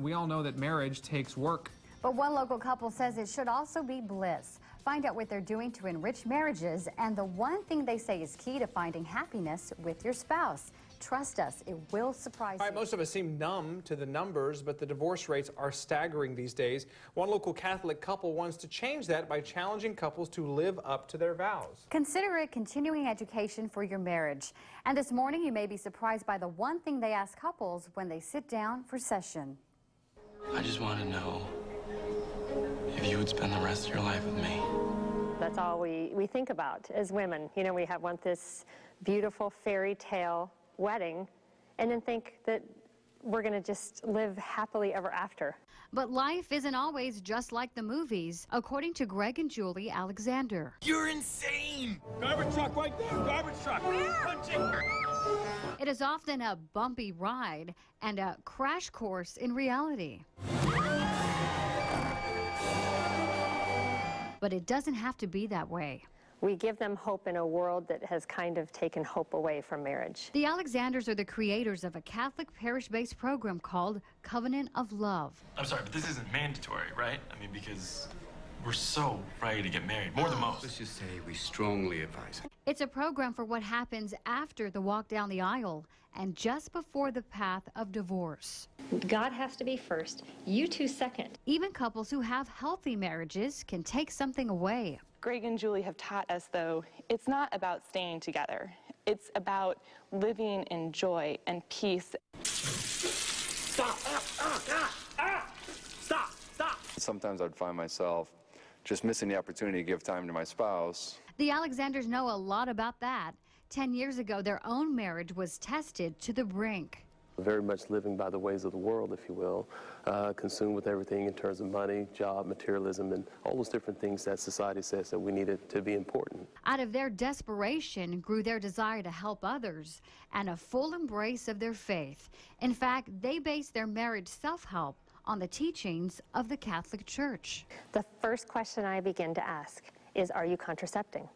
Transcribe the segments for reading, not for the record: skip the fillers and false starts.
We all know that marriage takes work. But one local couple says it should also be bliss. Find out what they're doing to enrich marriages and the one thing they say is key to finding happiness with your spouse. Trust us, it will surprise you. Most of us seem numb to the numbers, but the divorce rates are staggering these days. One local Catholic couple wants to change that by challenging couples to live up to their vows. Consider it continuing education for your marriage. And this morning, you may be surprised by the one thing they ask couples when they sit down for session. I just want to know if you would spend the rest of your life with me. That's all we think about as women. You know, we want this beautiful fairy tale wedding and then think that we're going to just live happily ever after. But life isn't always just like the movies, according to Greg and Julie Alexander. You're insane! Garbage truck right there! Garbage truck! Punching! It is often a bumpy ride and a crash course in reality. But it doesn't have to be that way. We give them hope in a world that has kind of taken hope away from marriage. The Alexanders are the creators of a Catholic parish-based program called Covenant of Love. I'm sorry, but this isn't mandatory, right? I mean, because we're so ready to get married, more than most. Let's just say we strongly advise it. It's a program for what happens after the walk down the aisle and just before the path of divorce. God has to be first, you two second. Even couples who have healthy marriages can take something away. Greg and Julie have taught us, though, it's not about staying together. It's about living in joy and peace. Stop! Stop! Stop! Sometimes I'd find myself just missing the opportunity to give time to my spouse. The Alexanders know a lot about that. 10 years ago, their own marriage was tested to the brink. Very much living by the ways of the world, if you will, consumed with everything in terms of money, job, materialism, and all those different things that society says that we needed to be important. Out of their desperation grew their desire to help others and a full embrace of their faith. In fact, they based their marriage self-help on the teachings of the Catholic Church. The first question I begin to ask is, are you contracepting?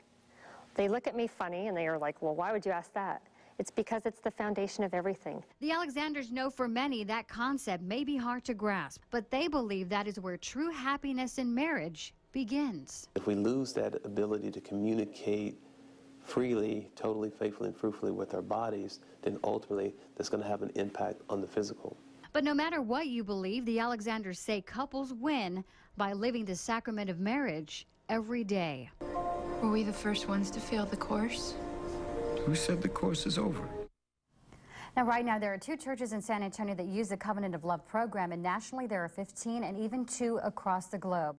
They look at me funny and they are like, well, why would you ask that? It's because it's the foundation of everything. The Alexanders know for many that concept may be hard to grasp, but they believe that is where true happiness in marriage begins. If we lose that ability to communicate freely, totally, faithfully, and fruitfully with our bodies, then ultimately that's going to have an impact on the physical. But no matter what you believe, the Alexanders say couples win by living the sacrament of marriage every day. Were we the first ones to fail the course? Who said the course is over? Now, right now, there are 2 churches in San Antonio that use the Covenant of Love program, and nationally there are 15 and even 2 across the globe.